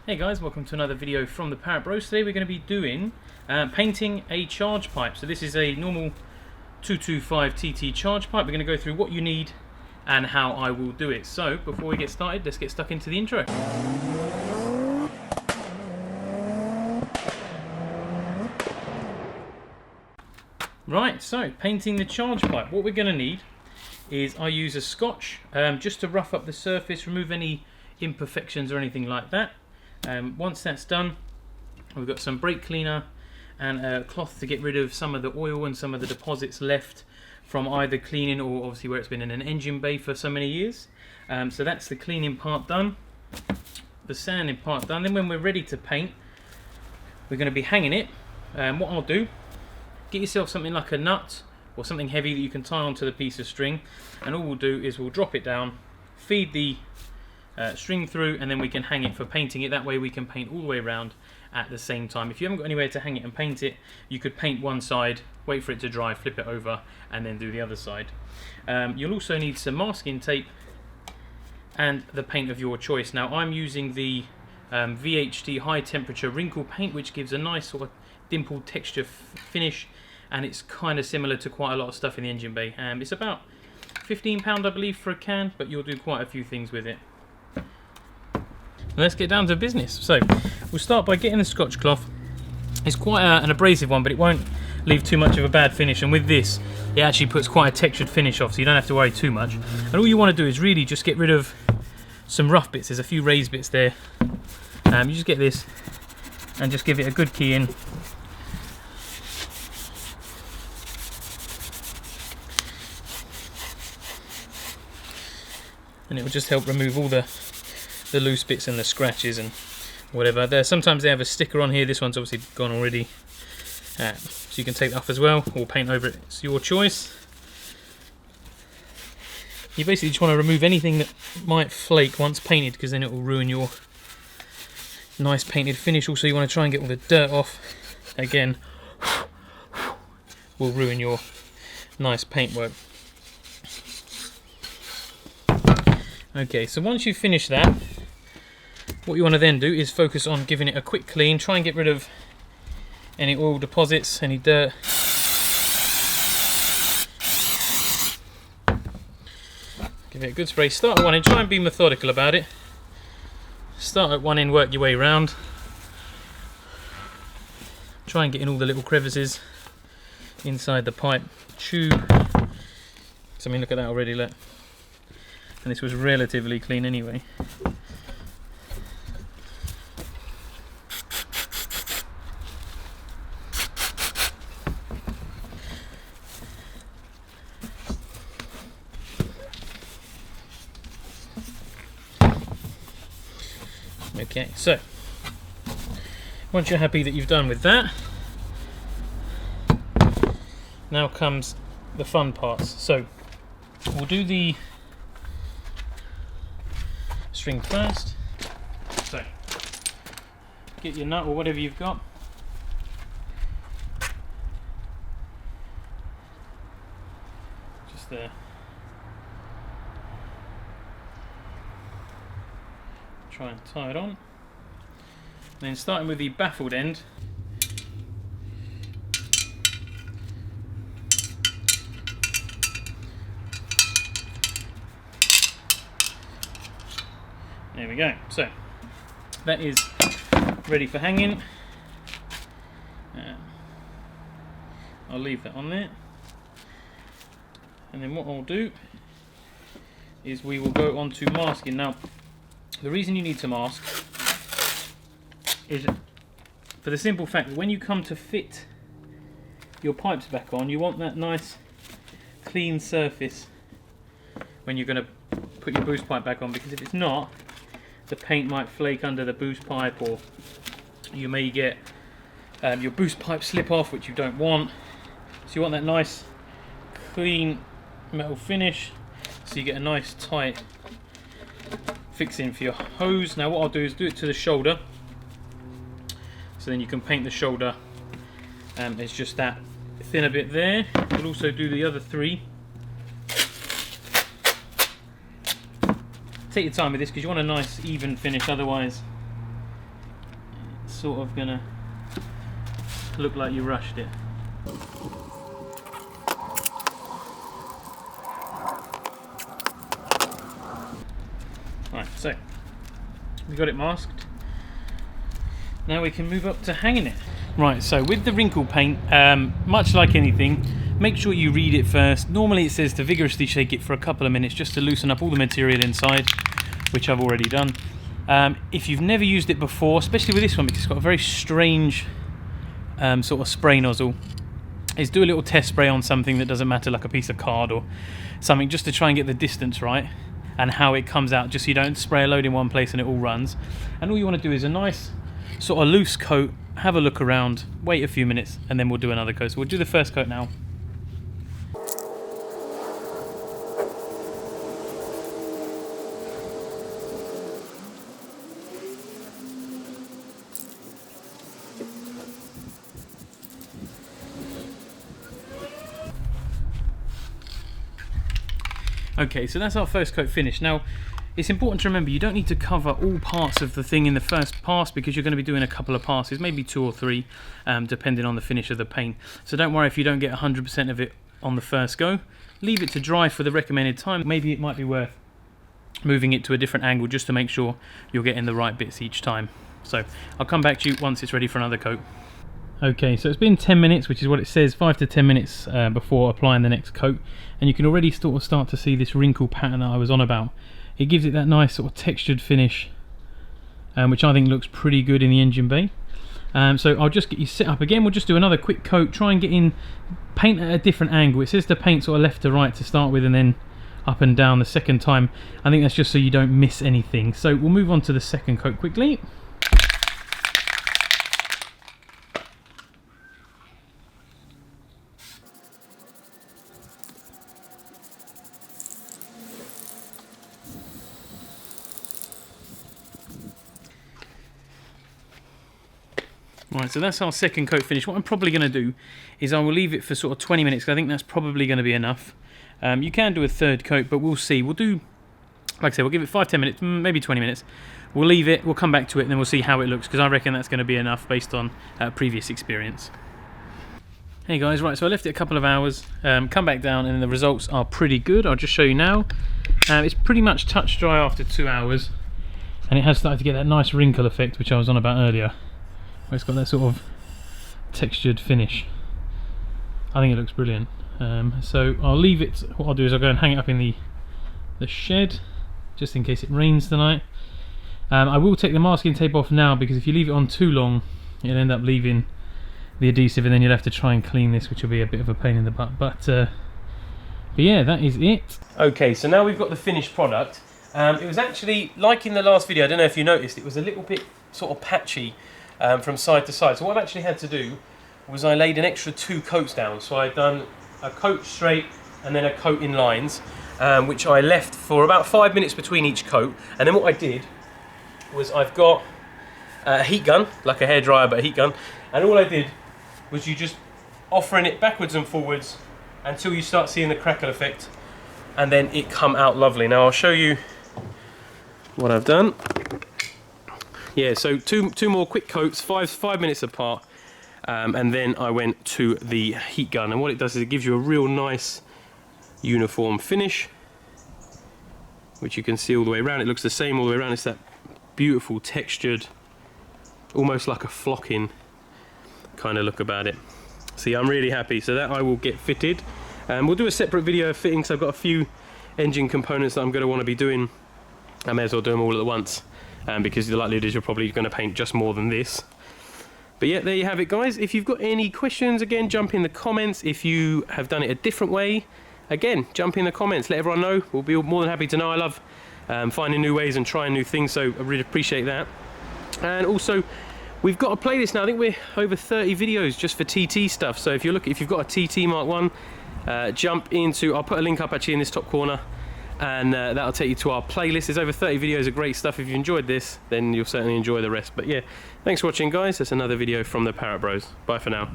Hey guys, welcome to another video from the Parrot Bros. Today we're going to be doing painting a charge pipe. So this is a normal 225 TT charge pipe. We're going to go through what you need and how I will do it. So before we get started, let's get stuck into the intro. Right, so painting the charge pipe. What we're going to need is I use a scotch just to rough up the surface, remove any imperfections or anything like that. Once that's done, we've got some brake cleaner and a cloth to get rid of some of the oil and some of the deposits left from either cleaning or obviously where it's been in an engine bay for so many years. So that's the cleaning part done, the sanding part done. Then when we're ready to paint, we're going to be hanging it. What I'll do, get yourself something like a nut or something heavy that you can tie onto the piece of string, and all we'll do is we'll drop it down, feed the string through, and then we can hang it for painting it. That way we can paint all the way around at the same time. If you haven't got anywhere to hang it and paint it, you could paint one side, wait for it to dry, flip it over, and then do the other side. You'll also need some masking tape and the paint of your choice. Now I'm using the VHD high temperature wrinkle paint, which gives a nice sort of dimpled texture finish, and it's kind of similar to quite a lot of stuff in the engine bay. It's about £15 I believe for a can, but you'll do quite a few things with it. Let's get down to business. So we'll start by getting the scotch cloth. It's quite an abrasive one, but it won't leave too much of a bad finish, and with this it actually puts quite a textured finish off, so you don't have to worry too much. And all you want to do is really just get rid of some rough bits. There's a few raised bits there. You just get this and just give it a good key in. And it will just help remove all the loose bits and the scratches and whatever. Sometimes they have a sticker on here. This one's obviously gone already, so you can take that off as well or paint over it. It's your choice. You basically just want to remove anything that might flake once painted, because then it will ruin your nice painted finish. Also, you want to try and get all the dirt off. Again, will ruin your nice paintwork. Okay, so once you've finished that, what you want to then do is focus on giving it a quick clean. Try and get rid of any oil deposits, any dirt. Give it a good spray. Start at one end, try and be methodical about it. Start at one end, work your way around. Try and get in all the little crevices inside the pipe tube. So, I mean, look at that already, look. And this was relatively clean anyway. Okay, so once you're happy that you've done with that, now comes the fun parts. So we'll do the string first. So get your nut or whatever you've got. Just there. Try and tie it on. And then starting with the baffled end, there we go. So that is ready for hanging. I'll leave that on there, and then what I'll do is we will go on to masking. Now, the reason you need to mask is for the simple fact that when you come to fit your pipes back on, you want that nice clean surface when you're going to put your boost pipe back on, because if it's not, the paint might flake under the boost pipe, or you may get your boost pipe slip off, which you don't want. So you want that nice clean metal finish, so you get a nice tight fixing for your hose. Now what I'll do is do it to the shoulder, so then you can paint the shoulder. It's just that thinner bit there. We'll also do the other three. Take your time with this because you want a nice even finish, otherwise sort of gonna look like you rushed it. Right, so we got it masked. Now we can move up to hanging it. Right, so with the wrinkle paint, much like anything, make sure you read it first. Normally it says to vigorously shake it for a couple of minutes just to loosen up all the material inside, which I've already done. If you've never used it before, especially with this one because it's got a very strange sort of spray nozzle, is do a little test spray on something that doesn't matter, like a piece of card or something, just to try and get the distance right and how it comes out, just so you don't spray a load in one place and it all runs. And all you want to do is a nice sort of loose coat, have a look around, wait a few minutes, and then we'll do another coat. So we'll do the first coat now. Okay, so that's our first coat finished. Now, it's important to remember you don't need to cover all parts of the thing in the first pass, because you're going to be doing a couple of passes, maybe 2 or 3, depending on the finish of the paint. So don't worry if you don't get 100% of it on the first go. Leave it to dry for the recommended time. Maybe it might be worth moving it to a different angle just to make sure you're getting the right bits each time. So I'll come back to you once it's ready for another coat. Okay, so it's been 10 minutes, which is what it says, 5 to 10 minutes before applying the next coat, and you can already sort of start to see this wrinkle pattern that I was on about. It gives it that nice sort of textured finish, which I think looks pretty good in the engine bay. So I'll just get you set up again. We'll just do another quick coat, try and get in paint at a different angle. It says to paint sort of left to right to start with and then up and down the second time. I think that's just so you don't miss anything. So we'll move on to the second coat quickly. Right, so that's our second coat finish. What I'm probably going to do is I will leave it for sort of 20 minutes, because I think that's probably going to be enough. You can do a third coat, but we'll see. We'll do, like I say, we'll give it 5-10 minutes, maybe 20 minutes. We'll leave it, we'll come back to it, and then we'll see how it looks, because I reckon that's going to be enough based on previous experience. Hey guys, right, so I left it a couple of hours, come back down, and the results are pretty good. I'll just show you now. It's pretty much touch dry after 2 hours, and it has started to get that nice wrinkle effect, which I was on about earlier. It's got that sort of textured finish. I think it looks brilliant. So I'll leave it. What I'll do is I'll go and hang it up in the shed, just in case it rains tonight. I will take the masking tape off now, because if you leave it on too long, you'll end up leaving the adhesive, and then you'll have to try and clean this, which will be a bit of a pain in the butt. But yeah, that is it. Okay, so now we've got the finished product. It was actually, like in the last video, I don't know if you noticed, it was a little bit sort of patchy from side to side. So what I've actually had to do was I laid an extra 2 coats down. So I've done a coat straight and then a coat in lines, which I left for about 5 minutes between each coat. And then what I did was I've got a heat gun, like a hairdryer but a heat gun, and all I did was you just offering it backwards and forwards until you start seeing the crackle effect, and then it come out lovely. Now I'll show you what I've done. Yeah, so two more quick coats, five minutes apart, and then I went to the heat gun, and what it does is it gives you a real nice uniform finish, which you can see all the way around. It looks the same all the way around. It's that beautiful textured, almost like a flocking kind of look about it. See, I'm really happy. So that I will get fitted, and we'll do a separate video of fitting, so I've got a few engine components that I'm going to want to be doing. I may as well do them all at once. Because the likelihood is you're probably going to paint just more than this. But yeah, there you have it, guys. If you've got any questions, again, jump in the comments. If you have done it a different way, again, jump in the comments. Let everyone know. We'll be more than happy to know. I love finding new ways and trying new things, so I really appreciate that. And also, we've got a playlist now. I think we're over 30 videos just for TT stuff. So if you've got a TT Mark 1, jump into. I'll put a link up actually in this top corner. And that'll take you to our playlist. There's over 30 videos of great stuff. If you enjoyed this, then you'll certainly enjoy the rest. But yeah, thanks for watching, guys. That's another video from the Parrot Bros. Bye for now.